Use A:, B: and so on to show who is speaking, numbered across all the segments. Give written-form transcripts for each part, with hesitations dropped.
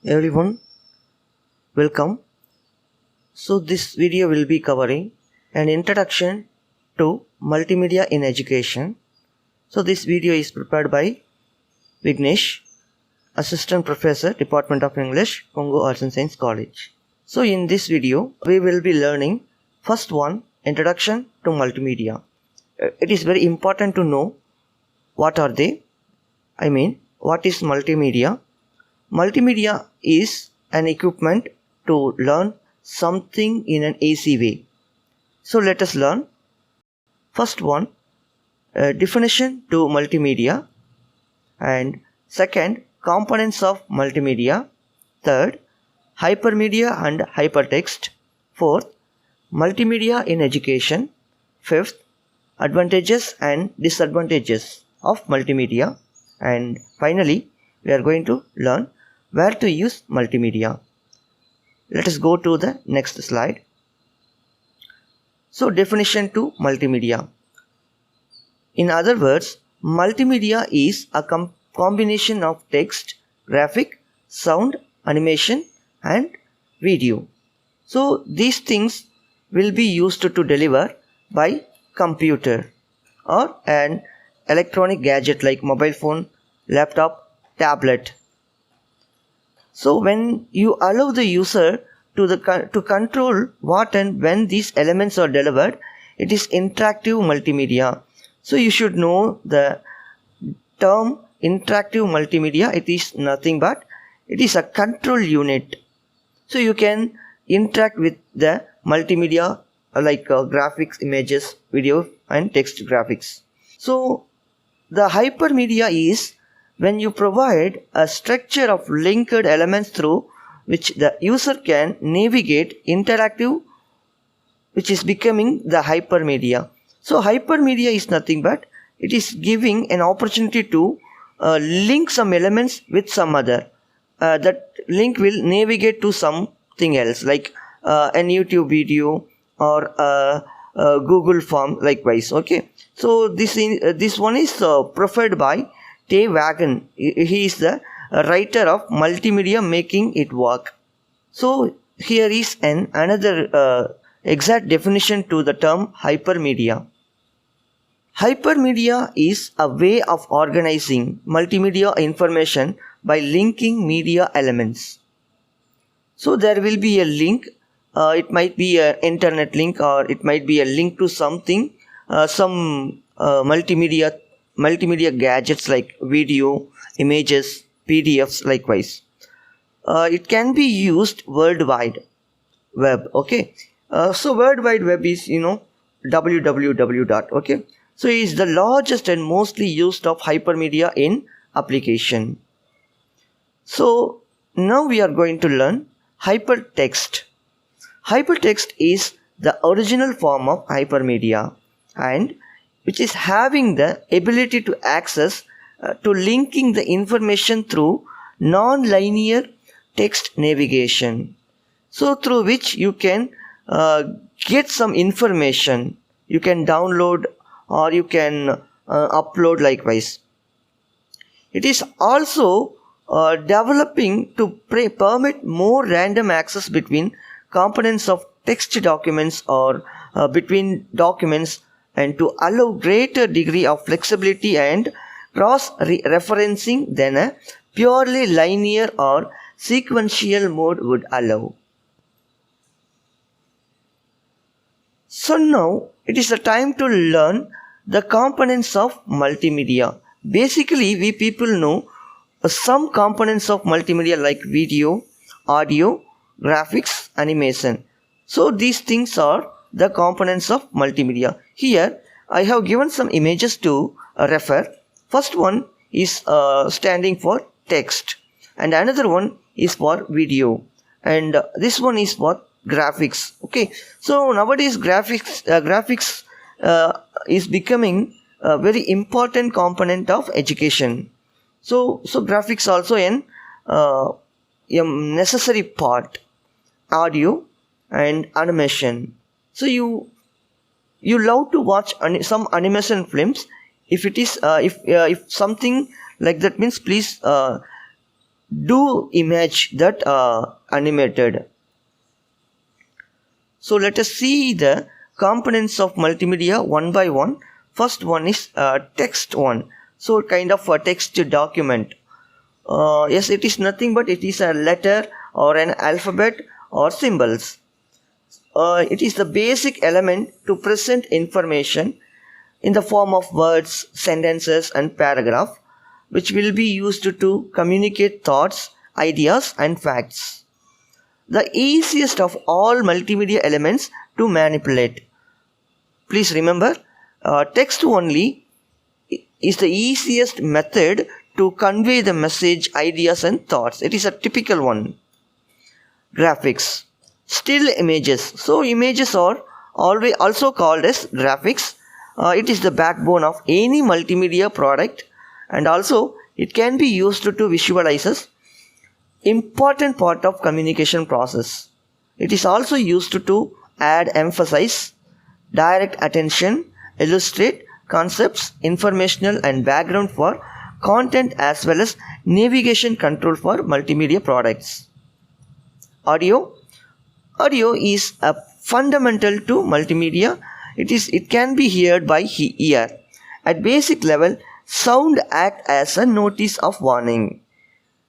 A: Everyone, welcome. So this video will be covering an introduction to multimedia in education. So this video is prepared by Vignesh, Assistant Professor, Department of English, Congo Arts and Science College. So in this video, we will be learning first one, introduction to multimedia. It is very important to know what are they. What is multimedia? Multimedia is an equipment to learn something in an easy way. So let us learn. First one, definition to multimedia, and second, components of multimedia, third, hypermedia and hypertext, fourth, multimedia in education, fifth, advantages and disadvantages of multimedia, and finally we are going to learn where to use multimedia. Let us go to the next slide. So definition to multimedia. In other words, multimedia is a combination of text, graphic, sound, animation and video. So these things will be used to deliver by computer or an electronic gadget like mobile phone, laptop, tablet. So when you allow the user to control what and when these elements are delivered, it is interactive multimedia. So you should know the term interactive multimedia. It is nothing but it is a control unit. So you can interact with the multimedia like graphics, images, video and text graphics. So the hypermedia is when you provide a structure of linked elements through which the user can navigate interactive, which is becoming the hypermedia. So hypermedia is nothing but it is giving an opportunity to link some elements with some other. That link will navigate to something else like an YouTube video or a Google form likewise. Okay, so this one is preferred by Wagon. He is the writer of Multimedia Making It Work. So here is another exact definition to the term hypermedia. Hypermedia is a way of organizing multimedia information by linking media elements. So there will be a link. It might be an internet link or it might be a link to something, some multimedia gadgets like video, images, PDFs likewise. It can be used worldwide web. Okay, so World Wide Web is www. Okay, so it is the largest and mostly used of hypermedia in application. So now we are going to learn hypertext. Hypertext is the original form of hypermedia and which is having the ability to access to linking the information through non-linear text navigation. So through which you can get some information, you can download or you can upload likewise. It is also developing to permit more random access between components of text documents or between documents and to allow greater degree of flexibility and cross-referencing than a purely linear or sequential mode would allow. So now it is the time to learn the components of multimedia. Basically, we people know some components of multimedia like video, audio, graphics, animation. So these things are the components of multimedia. Here I have given some images to refer. First one is standing for text and another one is for video and this one is for graphics. Okay, so nowadays graphics is becoming a very important component of education. So graphics also a necessary part. Audio and animation. So you love to watch some animation films. If it is if something like that means please do image that animated. So let us see the components of multimedia one by one. First one is text one. So kind of a text document. Yes, it is nothing but it is a letter or an alphabet or symbols. It is the basic element to present information in the form of words, sentences and paragraph, which will be used to communicate thoughts, ideas and facts. The easiest of all multimedia elements to manipulate. Please remember, text only is the easiest method to convey the message, ideas and thoughts. It is a typical one. Graphics. Still images. So images are always also called as graphics. It is the backbone of any multimedia product, and also it can be used to visualize as important part of communication process. It is also used to add emphasis, direct attention, illustrate concepts, informational and background for content, as well as navigation control for multimedia products. Audio is a fundamental to multimedia. It can be heard by ear. At basic level, sound acts as a notice of warning.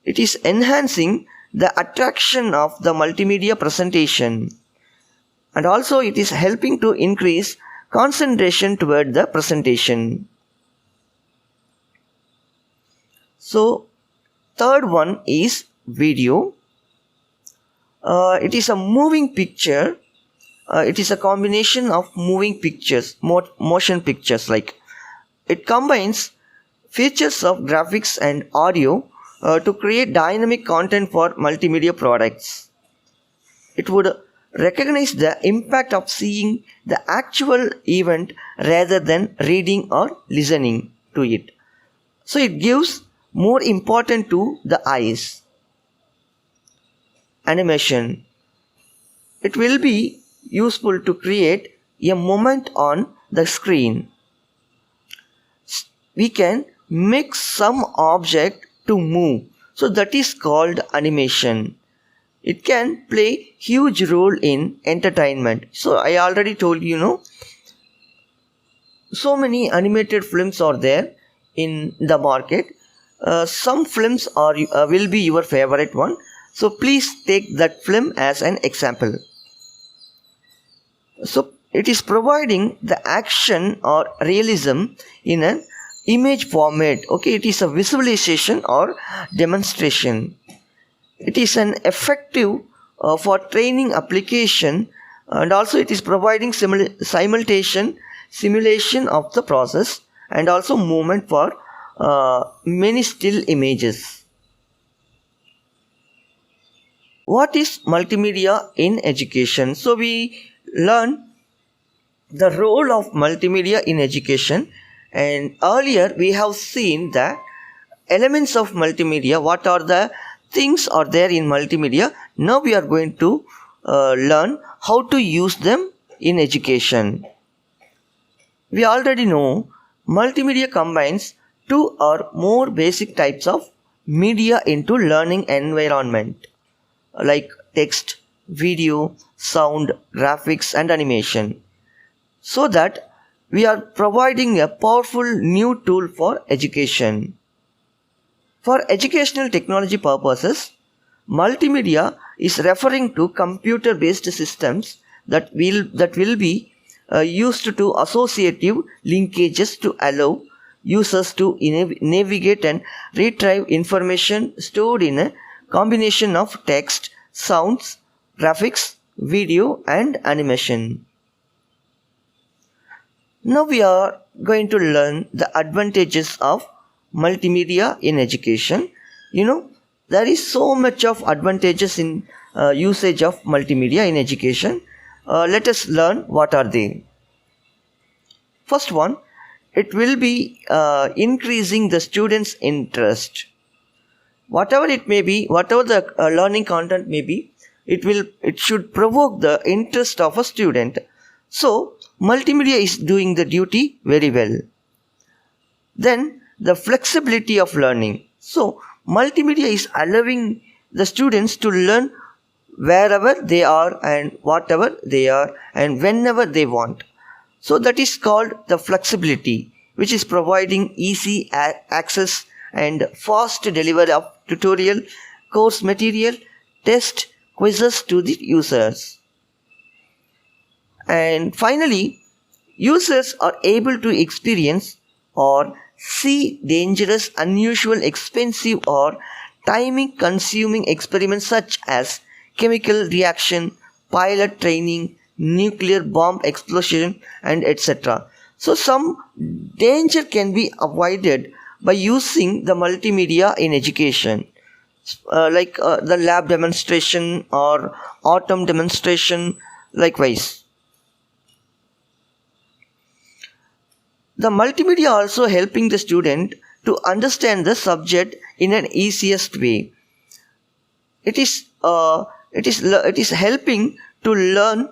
A: It is enhancing the attraction of the multimedia presentation, and also it is helping to increase concentration toward the presentation. So third one is video. It is a moving picture. It is a combination of moving pictures, motion pictures. Like it combines features of graphics and audio to create dynamic content for multimedia products. It would recognize the impact of seeing the actual event rather than reading or listening to it. So it gives more importance to the eyes. Animation. It will be useful to create a moment on the screen. We can make some object to move. So that is called animation. It can play huge role in entertainment. So I already told you, so many animated films are there in the market. Some films are will be your favorite one. So please take that film as an example. So it is providing the action or realism in an image format. Okay, it is a visualization or demonstration. It is an effective for training application, and also it is providing simulation of the process, and also movement for many still images. What is multimedia in education? So we learn the role of multimedia in education, and earlier we have seen the elements of multimedia, what are the things are there in multimedia. Now we are going to learn how to use them in education. We already know multimedia combines two or more basic types of media into learning environment, like text, video, sound, graphics and animation, so that we are providing a powerful new tool for education. For educational technology purposes, multimedia is referring to computer-based systems that will be used to associative linkages to allow users to navigate and retrieve information stored in a combination of text, sounds, graphics, video and animation. Now we are going to learn the advantages of multimedia in education. There is so much of advantages in usage of multimedia in education. Let us learn what are they. First one, it will be increasing the students' interest. Whatever it may be, whatever the learning content may be, it should provoke the interest of a student. So multimedia is doing the duty very well. Then the flexibility of learning. So multimedia is allowing the students to learn wherever they are and whatever they are and whenever they want. So that is called the flexibility, which is providing easy access and fast delivery of tutorial, course material, test, quizzes to the users. And finally, users are able to experience or see dangerous, unusual, expensive or timing consuming experiments such as chemical reaction, pilot training, nuclear bomb explosion and etc. So some danger can be avoided by using the multimedia in education, like the lab demonstration or autumn demonstration likewise. The multimedia also helping the student to understand the subject in an easiest way. It is helping to learn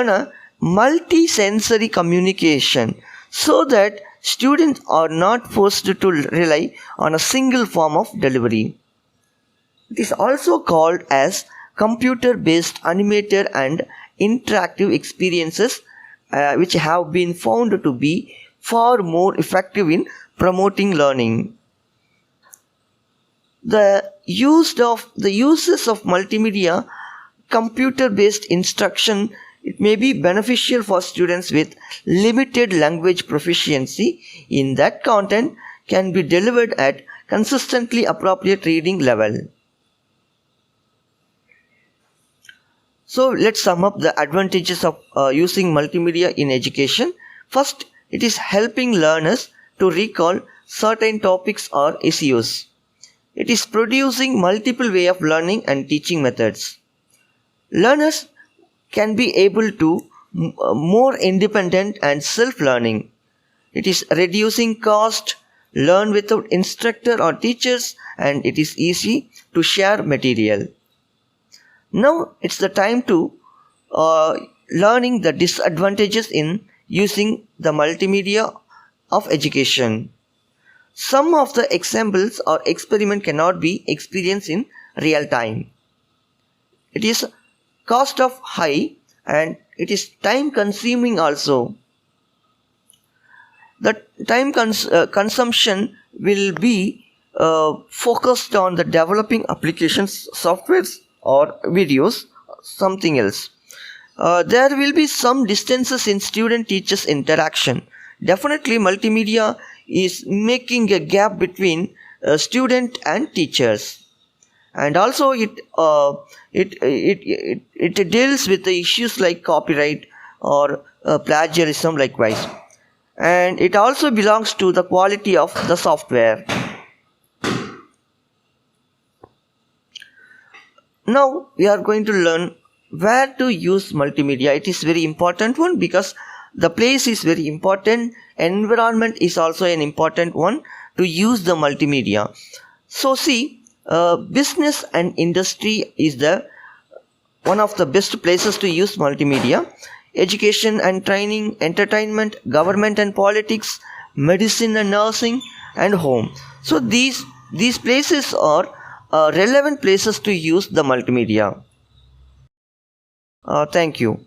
A: a multi-sensory communication so that students are not forced to rely on a single form of delivery. It is also called as computer-based animated and interactive experiences, which have been found to be far more effective in promoting learning. The uses of multimedia computer-based instruction, it may be beneficial for students with limited language proficiency in that content can be delivered at consistently appropriate reading level. So let's sum up the advantages of using multimedia in education. First, it is helping learners to recall certain topics or issues. It is producing multiple way of learning and teaching methods. Learners can be able to more independent and self-learning. It is reducing cost, learn without instructor or teachers, and it is easy to share material. Now it's the time to learning the disadvantages in using the multimedia of education. Some of the examples or experiment cannot be experienced in real time. It is cost of high and it is time consuming also. The time consumption will be focused on the developing applications, softwares or videos, something else. There will be some distances in student-teachers interaction. Definitely multimedia is making a gap between student and teachers, and also it deals with the issues like copyright or plagiarism likewise, and it also belongs to the quality of the software. Now we are going to learn where to use multimedia. It is very important one because the place is very important. Environment is also an important one to use the multimedia. So see, business and industry is the one of the best places to use multimedia. Education and training, entertainment, government and politics, medicine and nursing, and home. So these places are relevant places to use the multimedia. Thank you.